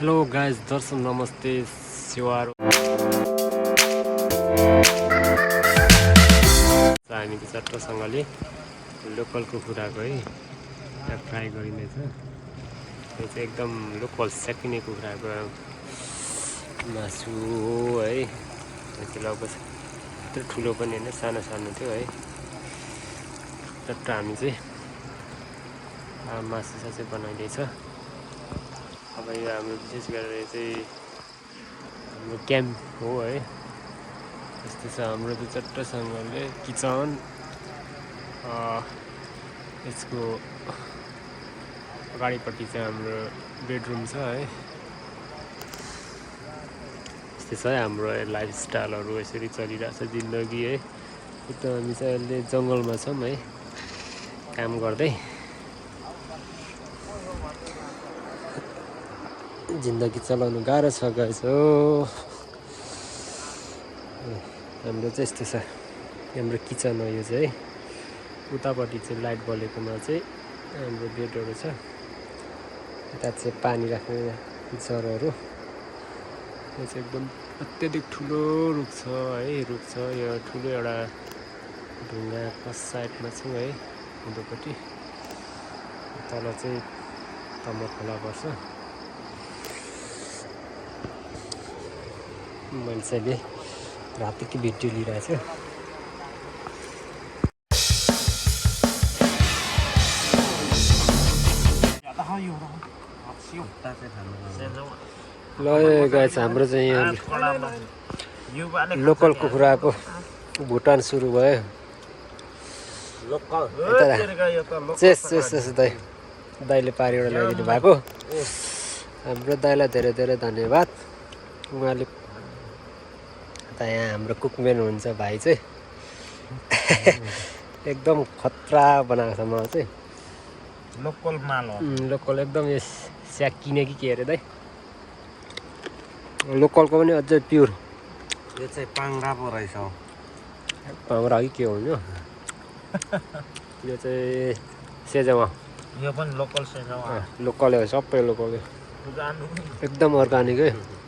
Hello guys दर्शन नमस्ते स्याहार हामी त चट्टसँगले लोकल कुखुराको है यहाँ फ्राई गरिनेछ। यो चाहिँ एकदम लोकल सेकिने कुखुराको मासु हो है। यो चाहिँ लगभग त्यत्रो ठुलो पनि होइन, सानो सानो थियो है। चट्ट हामी चाहिँ मासु सासु बनाइदिएछ। अब यो हाम्रो विशेष गरेर चाहिँ हाम्रो क्याम्प हो है। यस्तो छ हाम्रो त चट्टसँगले किचन, यसको अगाडिपट्टि चाहिँ हाम्रो बेडरुम छ है। यस्तै छ हाम्रो लाइफस्टाइलहरू, यसरी चलिरहेछ जिन्दगी है। त हामी चाहिँ अहिले जङ्गलमा छौँ है काम गर्दै। जिन्दगी चलाउनु गाह्रो छ गाइस हो। हाम्रो चाहिँ यस्तो छ हाम्रो किचन हो यो चाहिँ। उतापट्टि चाहिँ लाइट बलेकोमा चाहिँ हाम्रो बेडहरू छ। यता चाहिँ पानी राख्ने जरोहरू। यो चाहिँ एकदम अत्याधिक ठुलो रुख छ है। रुख छ यो ठुलो एउटा ढुङ्गाको साइडमा छौँ है उँधोपट्टि। तल चाहिँ तम्बु खोला पर्छ। मान्छेले रातिकै भिडियो लिइरहेछ। ल गाइस हाम्रो चाहिँ यहाँ लोकल कुखुराको भुटान सुरु भयो। चेस चेस चेस दाइले पारेर ल्याइदिनु भएको। हाम्रो दाइलाई धेरै धेरै धन्यवाद। उहाँले यहाँ हाम्रो कुकम्यान हुन्छ भाइ चाहिँ एकदम खतरा बनाएको छ। मलाई चाहिँ लोकल माल हो। लोकल एकदम यो स्याक किने कि के अरे दाइ। लोकलको पनि अझै प्योर। यो चाहिँ पाङ्रा पो रहेछ। पाङ्रा कि के हो यो? यो चाहिँ सेजवा। यो पनि लोकल सेजवा। लोकल हो, सबै लोकल एकदम अर्ग्यानिक है।